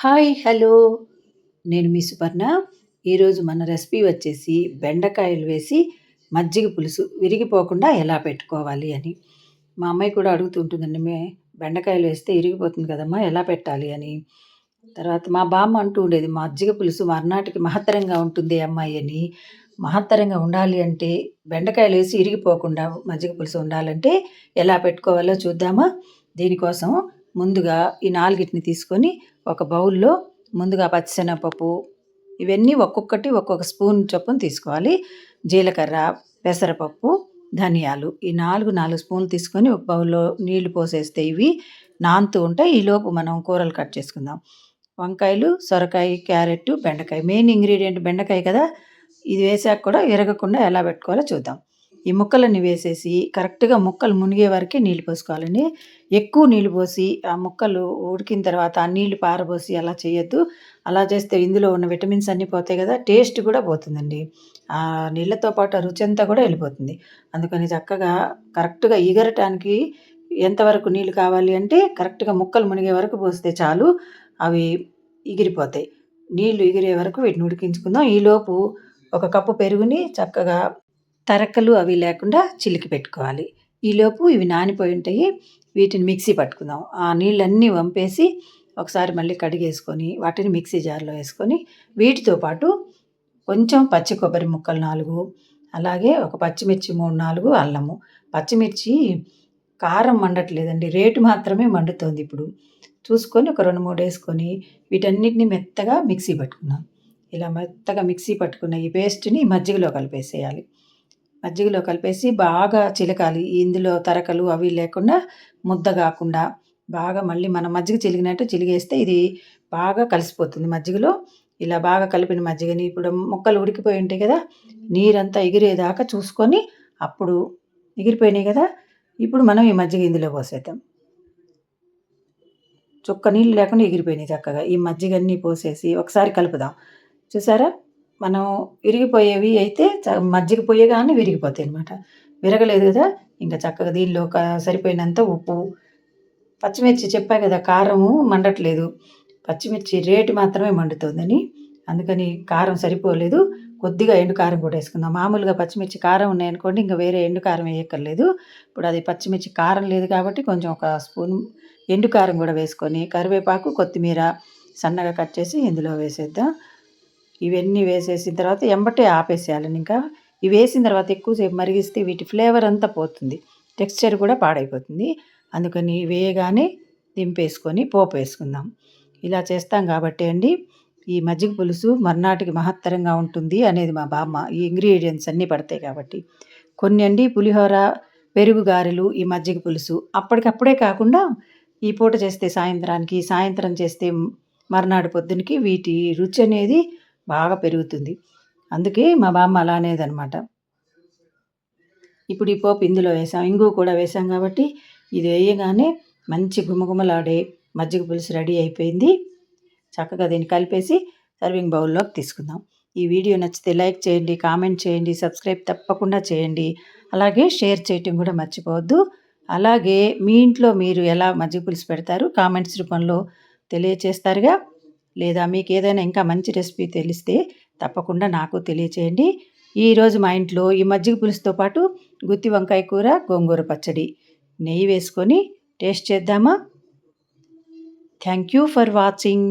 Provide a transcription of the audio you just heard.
Hi! Hello! నేను మీ సుపర్ణ. ఈరోజు మన రెసిపీ వచ్చేసి బెండకాయలు వేసి మజ్జిగ పులుసు విరిగిపోకుండా ఎలా పెట్టుకోవాలి అని. మా అమ్మాయి కూడా అడుగుతుంటుందండి. బెండకాయలు వేస్తే ఇరిగిపోతుంది కదమ్మా! ఎలా పెట్టాలి అని. తర్వాత మా బామ్మ అంటూ ఉండేది మజ్జిగ పులుసు మర్నాటికి మహత్తరంగా ఉంటుంది అమ్మాయి అని. మహత్తరంగా ఉండాలి అంటే బెండకాయలు వేసి ఇరిగిపోకుండా మజ్జిగ పులుసు ఉండాలంటే ఎలా పెట్టుకోవాలో చూద్దామా? దీనికోసం ముందుగా ఈ 4 తీసుకొని ఒక బౌల్‌లో ముందుగా పచ్చిశనగపప్పు ఇవన్నీ ఒక్కొక్కటి ఒక్కొక్క స్పూన్ చొప్పున తీసుకోవాలి. జీలకర్ర, పెసరపప్పు, ధనియాలు ఈ 4 స్పూన్లు తీసుకొని ఒక బౌల్‌లో నీళ్లు పోసేస్తే ఇవి నానుతూ ఉంటాయి. ఈలోపు మనం కూరలు కట్ చేసుకుందాం. వంకాయలు, సొరకాయ, క్యారెట్టు, బెండకాయ మెయిన్ ఇంగ్రీడియంట్ బెండకాయ కదా! ఇది వేసాక కూడా విరగకుండా ఎలా పెట్టుకోవాలో చూద్దాం. ఈ ముక్కలన్నీ వేసేసి కరెక్ట్‌గా ముక్కలు మునిగే వరకే నీళ్లు పోసుకోవాలండి. ఎక్కువ నీళ్లు పోసి ఆ ముక్కలు ఉడికిన తర్వాత ఆ నీళ్లు పారబోసి అలా చేయొద్దు. అలా చేస్తే ఇందులో ఉన్న విటమిన్స్ అన్నీ పోతాయి కదా! టేస్ట్ కూడా పోతుందండి. ఆ నీళ్ళతో పాటు ఆ రుచంతా కూడా వెళ్ళిపోతుంది. అందుకని చక్కగా కరెక్ట్‌గా ఇగరటానికి ఎంతవరకు నీళ్లు కావాలి అంటే కరెక్ట్‌గా ముక్కలు మునిగే వరకు పోస్తే చాలు. అవి ఎగిరిపోతాయి. నీళ్లు ఎగిరే వరకు వీటిని ఉడికించుకుందాం. ఈలోపు ఒక కప్పు పెరుగుని చక్కగా తరక్కలు అవి లేకుండా చిలికి పెట్టుకోవాలి. ఈలోపు ఇవి నానిపోయి ఉంటాయి. వీటిని మిక్సీ పట్టుకుందాం. ఆ నీళ్ళన్నీ వంపేసి ఒకసారి మళ్ళీ కడిగేసుకొని వాటిని మిక్సీ జార్‌లో వేసుకొని వీటితో పాటు కొంచెం పచ్చి కొబ్బరి ముక్కలు 4 అలాగే ఒక పచ్చిమిర్చి 3, 4 అల్లము. పచ్చిమిర్చి కారం మండట్లేదండి. రేటు మాత్రమే మండుతోంది ఇప్పుడు. చూసుకొని ఒక 2, 3 ఏసుకొని వీటన్నిటిని మెత్తగా మిక్సీ పట్టుకుందాం. ఇలా మెత్తగా మిక్సీ పట్టుకున్న ఈ పేస్ట్‌ని మజ్జిగలో కలిపేసేయాలి. మజ్జిగలో కలిపేసి బాగా చిలకాలి. ఇందులో తరకలు అవి లేకుండా ముద్ద గాకుండా బాగా మళ్ళీ మనం మజ్జిగ చిలికినట్టు చిలికేస్తే ఇది బాగా కలిసిపోతుంది మజ్జిగలో. ఇలా బాగా కలిపిన మజ్జిగని ఇప్పుడు ముక్కలు ఉడికిపోయి ఉంటాయి కదా! నీరంతా ఎగిరేదాకా చూసుకొని అప్పుడు ఎగిరిపోయినాయి కదా! ఇప్పుడు మనం ఈ మజ్జిగ ఇందులో పోసేద్దాం. చుక్క నీళ్ళు లేకుండా ఎగిరిపోయినాయి చక్కగా. ఈ మజ్జిగన్నీ పోసేసి ఒకసారి కలుపుదాం. చూసారా? మనం విరిగిపోయేవి అయితే మజ్జిగ పొయ్యగానే విరిగిపోతాయనమాట. విరగలేదు గదా! ఇంక చక్కగా దీనిలో సరిపోయినంత ఉప్పు, పచ్చిమిర్చి చెప్పా గదా! కారము మండట్లేదు. పచ్చిమిర్చి రేటు మాత్రమే మండుతోందని. అందుకని కారం సరిపోలేదు. కొద్దిగా ఎండు కారం కూడా ఏసుకుందాం. మామూలుగా పచ్చిమిర్చి కారం ఉన్నాయనుకోండి ఇంక వేరే ఎండు కారం ఎయక్కర్లేదు. ఇప్పుడు అది పచ్చిమిర్చి కారం లేదు కాబట్టి కొంచెం ఒక స్పూన్ ఎండు కారం గూడా వేసుకొని కరివేపాకు, కొత్తిమీర సన్నగా కట్ చేసి ఇందులో వేసేద్దాం. ఇవన్నీ వేసేసిన తర్వాత ఎంబటే ఆపేసేయాలండి ఇంకా. ఇవి వేసిన తర్వాత ఎక్కువ సేపు మరిగిస్తే వీటి ఫ్లేవర్ అంతా పోతుంది. టెక్స్చర్ కూడా పాడైపోతుంది. అందుకని వేయగానే దింపేసుకొని పోపు వేసుకుందాం. ఇలా చేస్తాం కాబట్టే అండి ఈ మజ్జిగ పులుసు మర్నాటికి మహత్తరంగా ఉంటుంది అనేది మా బామ్మ. ఈ ఇంగ్రీడియెంట్స్ అన్నీ పడతాయి కాబట్టి. కొన్ని అండి పులిహోర, పెరుగు గారెలు, ఈ మజ్జిగ పులుసు అప్పటికప్పుడే కాకుండా ఈ పూట చేస్తే సాయంత్రానికి, సాయంత్రం చేస్తే మర్నాడు పొద్దునకి వీటి రుచి అనేది బాగా పెరుగుతుంది. అందుకే మా బామ్మ అలా అనేదనమాట. ఇప్పుడు ఈ పోపు ఇందులో వేసాం. ఇంగువ కూడా వేసాం కాబట్టి ఇది వేయగానే మంచి గుమగుమలాడే మజ్జిగ పులుసు రెడీ అయిపోయింది. చక్కగా దీన్ని కలిపేసి సర్వింగ్ బౌల్‌లోకి తీసుకుందాం. ఈ వీడియో నచ్చితే లైక్ చేయండి, కామెంట్ చేయండి, సబ్స్క్రైబ్ తప్పకుండా చేయండి. అలాగే షేర్ చేయటం కూడా మర్చిపోవద్దు. అలాగే మీ ఇంట్లో మీరు ఎలా మజ్జిగ పులుసు పెడతారు కామెంట్స్ రూపంలో తెలియచేస్తారుగా. లేదా మీకేదైనా ఇంకా మంచి రెసిపీ తెలిస్తే తప్పకుండా నాకు తెలియచేయండి. ఈరోజు మా ఇంట్లో ఈ మజ్జిగ పులుసుతో పాటు గుత్తి వంకాయ కూర, గోంగూర పచ్చడి. నెయ్యి వేసుకొని టేస్ట్ చేద్దామా? Thank you for watching.